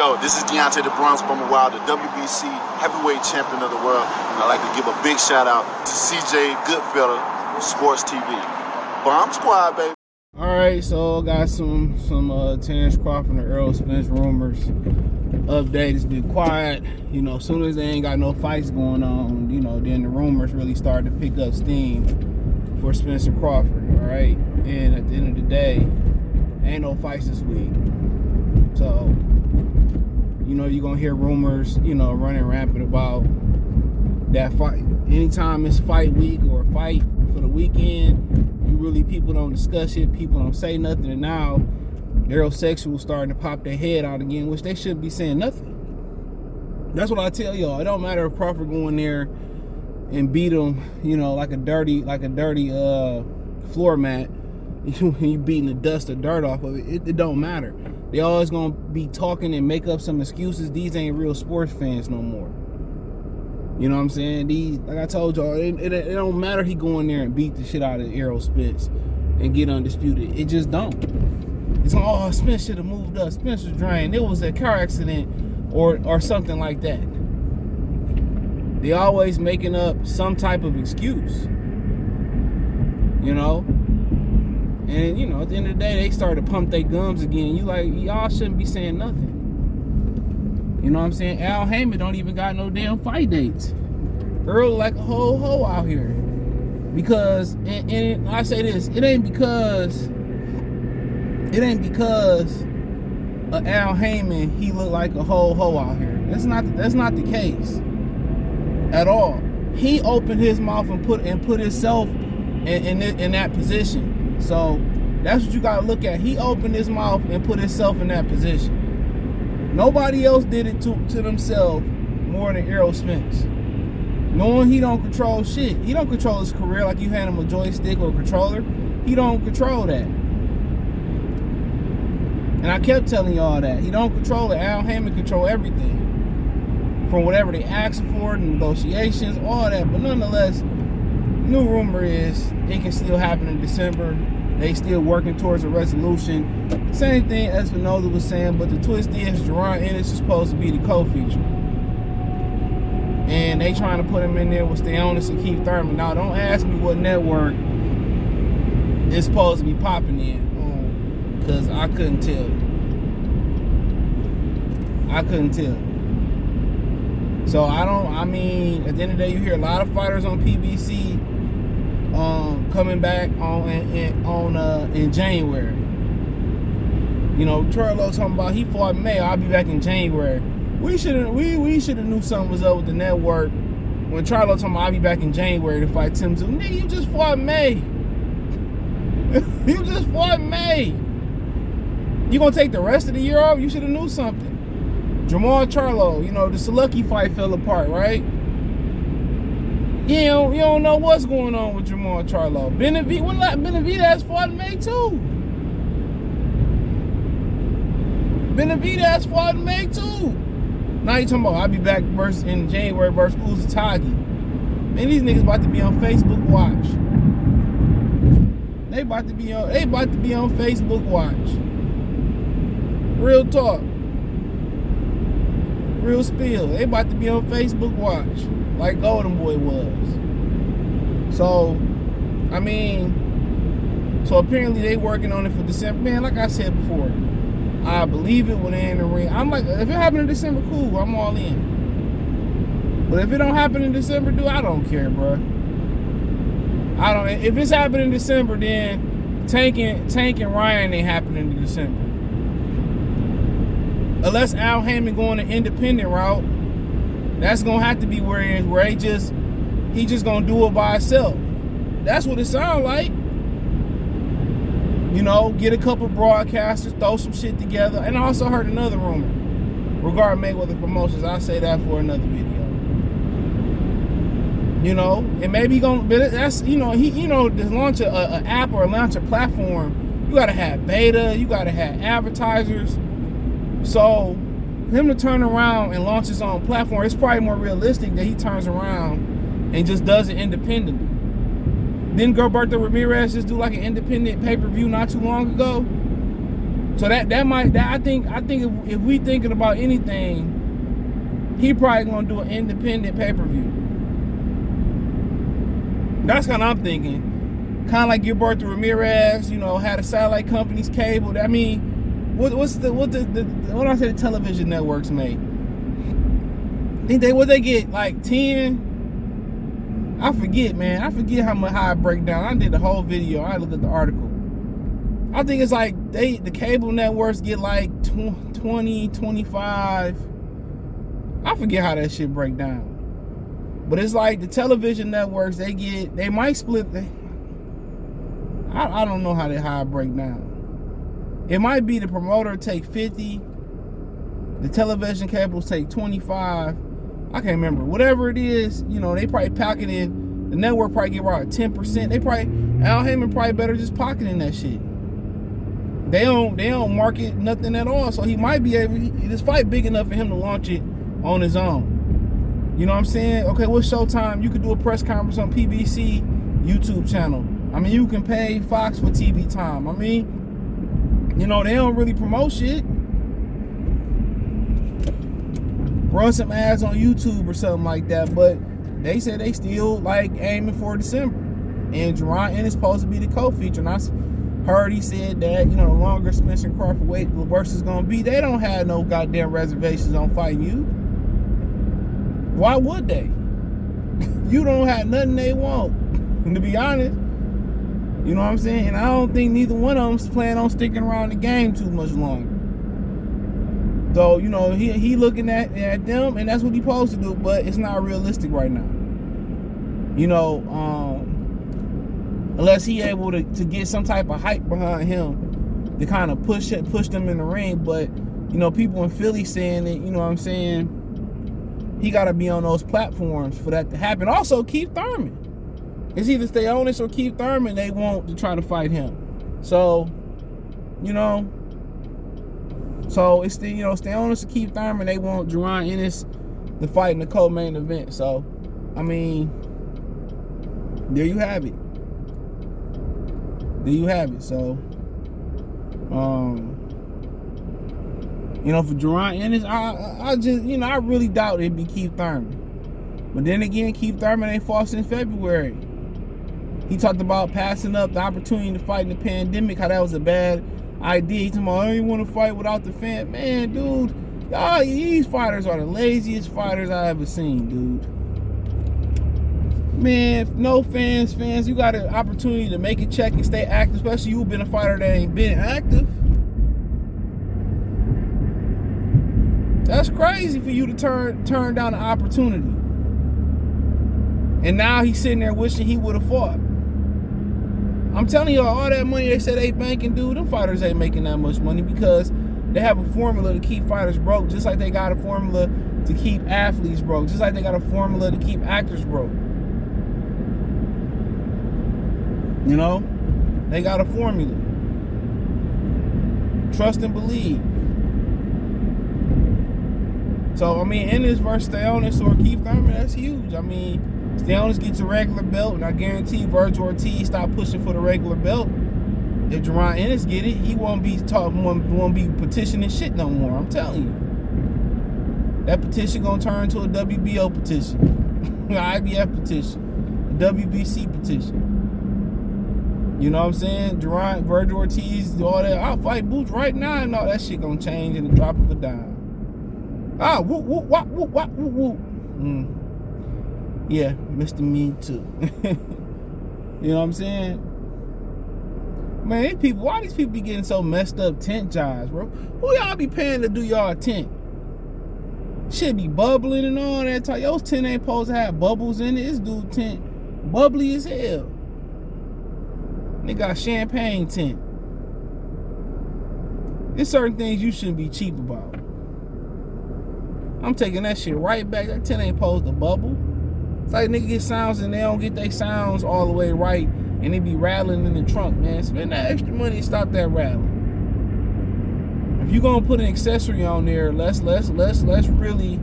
Yo, this is Deontay the Bronx Bummer Wild, the WBC heavyweight champion of the world. And I'd like to give a big shout out to CJ Goodfellow, Sports TV. Bomb Squad, baby. All right, so got some Terence, Crawford, and Errol, Spence rumors. Update has been quiet. You know, as soon as they ain't got no fights going on, you know, then the rumors really start to pick up steam for Spence and Crawford. All right, and at the end of the day, ain't no fights this week. So, you know, you're gonna hear rumors, you know, running rampant about that fight. Anytime it's fight week or a fight for the weekend, people don't discuss it, people don't say nothing, and now heterosexuals starting to pop their head out again, which they shouldn't be saying nothing. That's what I tell y'all. It don't matter if Crawford go in there and beat him, you know, like a dirty floor mat. You beating the dust or dirt off of it. It don't matter. They always gonna be talking and make up some excuses. These ain't real sports fans no more. You know what I'm saying? These, like I told y'all, it don't matter he go in there and beat the shit out of Errol Spence and get undisputed. It just don't. It's like, oh, Spence should have moved up. Spence was drained. It was a car accident or something like that. They always making up some type of excuse. You know? And, you know, at the end of the day, they start to pump their gums again. You like, y'all shouldn't be saying nothing. You know what I'm saying? Al Heyman don't even got no damn fight dates. Errol like a whole hoe out here. Because, and I say this, it ain't because of Al Heyman he look like a whole hoe out here. That's not the case at all. He opened his mouth and put himself in that position. So that's what you gotta look at. He opened his mouth and put himself in that position. Nobody else did it to themselves more than Errol Spence. Knowing he don't control shit. He don't control his career like you hand him a joystick or a controller. He don't control that. And I kept telling y'all that. He don't control it. Al Heyman control everything. From whatever they ask for, the negotiations, all that. But nonetheless, new rumor is it can still happen in December. They still working towards a resolution. Same thing as Vinola was saying, but the twist is Jaron Ennis is supposed to be the co-feature. And they trying to put him in there with Steonis and Keith Thurman. Now, don't ask me what network it's supposed to be popping in, because I couldn't tell you. So, I mean, at the end of the day, you hear a lot of fighters on PBC coming back in January. You know, Charlo talking about he fought in May. I'll be back in January. We should have knew something was up with the network when Charlo talking about I'll be back in January to fight Tim Tszyu. Nigga, you just fought in May. You just fought in May. You gonna take the rest of the year off? You should have knew something. Jamal Charlo, you know, the Saluki fight fell apart, right? You don't know what's going on with Jamal Charlo. Benavidez fought in May too. Benavidez fought in May too. Now you talking about I'll be back in January versus Uzatagi. Man, these niggas about to be on Facebook Watch. They about to be on Facebook Watch. Real talk. Real spill. They about to be on Facebook Watch. Like Golden Boy was. So, I mean, so apparently they working on it for December. Man, like I said before, I believe it when they're in the ring. I'm like, if it happen in December, cool, I'm all in. But if it don't happen in December, dude, I don't care, bro. If it's happening in December, then Tank and Ryan ain't happening in December. Unless Al Heyman going the independent route, that's gonna have to be where he just gonna do it by himself. That's what it sounds like. You know, get a couple broadcasters, throw some shit together. And I also heard another rumor regarding Mayweather Promotions. I'll say that for another video. You know, and maybe but that's, you know, to launch an app or launch a platform, you gotta have beta, you gotta have advertisers. So, for him to turn around and launch his own platform, it's probably more realistic that he turns around and just does it independently. Didn't Gilberto Ramirez just do like an independent pay-per-view not too long ago? So I think if we thinking about anything, he probably gonna do an independent pay-per-view. That's kind of I'm thinking. Kind of like Gilberto Ramirez, had a satellite company's cable. I mean, what I say the television networks made? Think they get like 10? I forget, man. I forget how it break down. I did the whole video. I looked at the article. I think it's like the cable networks get like 20, 25. I forget how that shit break down. But it's like the television networks, they might split. I don't know how it break down. It might be the promoter take 50, the television cables take 25. I can't remember. Whatever it is, they probably pocket in. The network probably get around 10%. Al Heyman probably better just pocket in that shit. They don't market nothing at all, so he might be able. This fight big enough for him to launch it on his own. You know what I'm saying? Okay, what's Showtime? You could do a press conference on PBC YouTube channel. I mean, you can pay Fox for TV time. I mean, they don't really promote shit. Run some ads on YouTube or something like that, but they said they still like aiming for December. And Jaron Ennis supposed to be the co-feature. And I heard he said that, the longer Spence and Crawford wait, the worse it's gonna be. They don't have no goddamn reservations on fighting you. Why would they? You don't have nothing they want, to be honest. You know what I'm saying? And I don't think neither one of them's planning on sticking around the game too much longer. So, he looking at them, and that's what he supposed to do, but it's not realistic right now. Unless he able to get some type of hype behind him to kind of push them in the ring. But, people in Philly saying it, he got to be on those platforms for that to happen. Also, Keith Thurman. It's either Stay Honest or Keith Thurman they want to try to fight him. So, so it's the, Stay Honest or Keith Thurman. They want Jaron Ennis to fight in the co-main event. So, I mean, there you have it. So, for Jaron Ennis, I just, I really doubt it'd be Keith Thurman. But then again, Keith Thurman ain't fought since February. He talked about passing up the opportunity to fight in the pandemic, how that was a bad idea. He talking about, I don't want to fight without the fan. Man, dude, these fighters are the laziest fighters I ever seen, dude. Man, no fans, you got an opportunity to make a check and stay active, especially you been a fighter that ain't been active. That's crazy for you to turn down an opportunity. And now he's sitting there wishing he would have fought. I'm telling you, all that money they said they banking, dude, them fighters ain't making that much money because they have a formula to keep fighters broke, just like they got a formula to keep athletes broke, just like they got a formula to keep actors broke. They got a formula. Trust and believe. So, I mean, Ennis versus Stay Honest or Keith Thurman, that's huge. I mean, Stay Honest gets a regular belt, and I guarantee Virgil Ortiz stop pushing for the regular belt. If Jaron Ennis get it, he won't be petitioning shit no more. I'm telling you. That petition gonna turn into a WBO petition, an IBF petition, a WBC petition. You know what I'm saying? Virgil Ortiz, all that. I'll fight Boots right now, and all that shit gonna change in the drop of a dime. Whoop, whoop, whoop, whoop, whoop, whoop. Yeah, Mr. Me Too. You know what I'm saying? Man, why these people be getting so messed up tent jobs, bro? Who y'all be paying to do y'all tent? Shit be bubbling and all that. Y'all's tent ain't supposed to have bubbles in it. This dude tent bubbly as hell. They got champagne tent. There's certain things you shouldn't be cheap about. I'm taking that shit right back. That tent ain't supposed to bubble. It's like nigga get sounds and they don't get their sounds all the way right, and they be rattling in the trunk, man. Spend that extra money and stop that rattling. If you gonna put an accessory on there, let's really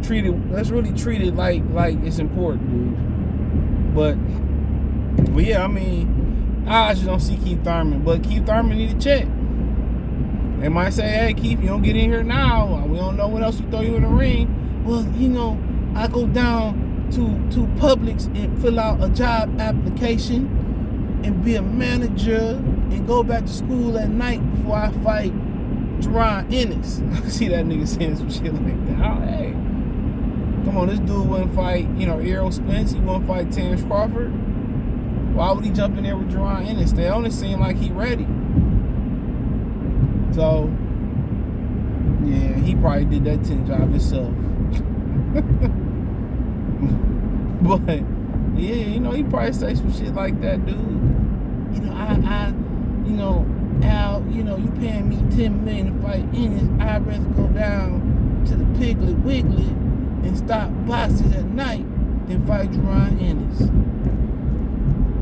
treat it like it's important, dude. But yeah, I mean, I just don't see Keith Thurman. But Keith Thurman need a check. They might say, hey, Keith, you don't get in here now. We don't know when else to throw you in the ring. Well, you know, I go down to Publix and fill out a job application and be a manager and go back to school at night before I fight Jaron Ennis. I see that nigga saying some shit like that. Oh, hey, come on, this dude wouldn't fight, you know, Errol Spence. He wouldn't fight Terence Crawford. Why would he jump in there with Jaron Ennis? They only seem like he ready. So, yeah, he probably did that 10 job himself. But, yeah, you know, he probably say some shit like that, dude. You know, Al, you know, you paying me $10 million to fight Ennis. I'd rather go down to the Piggly Wiggly and stop boxes at night than fight Jaron Ennis.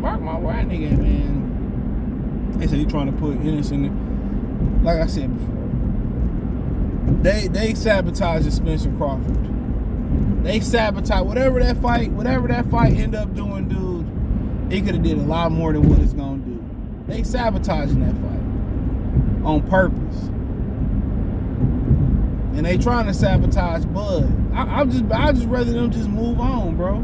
Mark my word, nigga, man. They said he trying to put Ennis in there. Like I said before, they sabotaged Spence and Crawford. They sabotage whatever that fight end up doing, dude. It could have did a lot more than what it's gonna do. They sabotaging that fight on purpose, and they trying to sabotage Bud. I just rather them just move on, bro.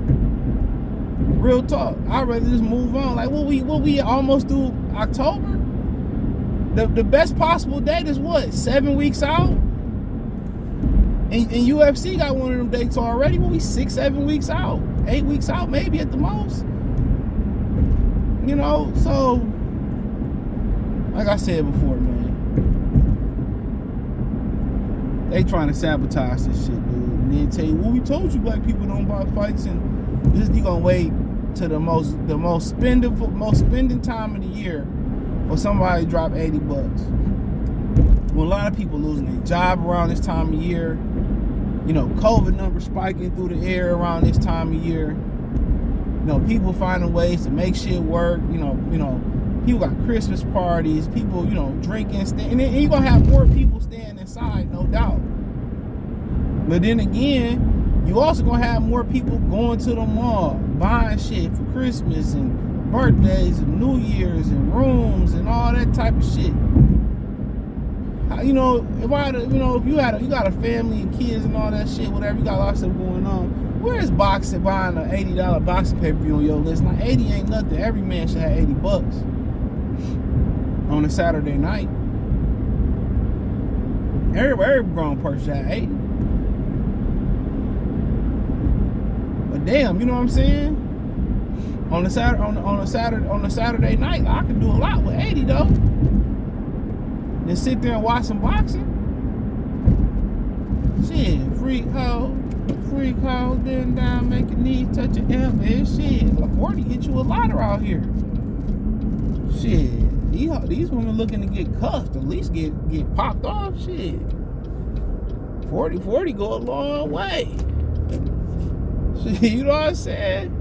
Real talk. I'd rather just move on. Like what we almost do October. The best possible date is what? 7 weeks out? And UFC got one of them dates already. What, we 6-7 weeks out? 8 weeks out maybe at the most? You know, so like I said before, man, they trying to sabotage this shit, dude. And then tell you, well, we told you black people don't buy fights, and this you gonna wait to the most spending time of the year for somebody to drop $80. When a lot of people losing their job around this time of year, you know, COVID numbers spiking through the air around this time of year, you know, people finding ways to make shit work, you know, people got Christmas parties, people, you know, drinking, and you're gonna have more people staying inside, no doubt. But then again, you also gonna have more people going to the mall, buying shit for Christmas and birthdays and New Year's and rooms and all that type of shit. You know, if you got a family and kids and all that shit, whatever, you got a lot of stuff going on. Where is boxing buying an $80 boxing pay-per-view on your list? Now, 80 ain't nothing. Every man should have $80 on a Saturday night. Every grown person should have 80. But damn, you know what I'm saying? On a Saturday night, I could do a lot with 80 though. Then sit there and watch some boxing. Shit, freak hoe, then down, make your knees touch your elbow. Shit, like 40 get you a ladder out here. Shit, these women looking to get cuffed, at least get popped off. Shit, 40 go a long way. Shit, you know what I'm saying?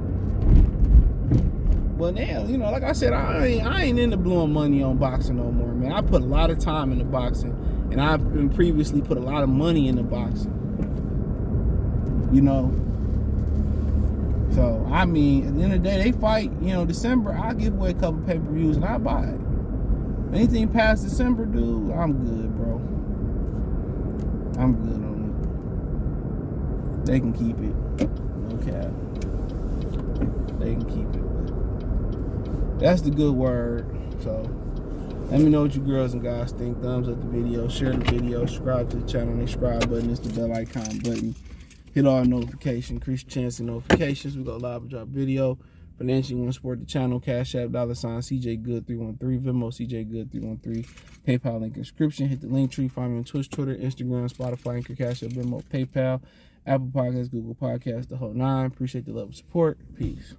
But now, you know, like I said, I ain't into blowing money on boxing no more, man. I put a lot of time into boxing, and I've been previously put a lot of money into boxing. You know? So, I mean, at the end of the day, they fight, you know, December, I'll give away a couple pay-per-views and I'll buy it. Anything past December, dude, I'm good, bro. I'm good on it. They can keep it. No cap. They can keep it. That's the good word. So let me know what you girls and guys think. Thumbs up the video, share the video, subscribe to the channel. The subscribe button is the bell icon button. Hit all notifications, increase your chance of notifications. We go live and drop video. Financially, you want to support the channel, Cash App, $CJ Good 313, Venmo CJ Good 313, PayPal link in description. Hit the link tree. Find me on Twitch, Twitter, Instagram, Spotify, Anchor, Cash App, Venmo, PayPal, Apple Podcasts, Google Podcasts, the whole nine. Appreciate the love and support. Peace.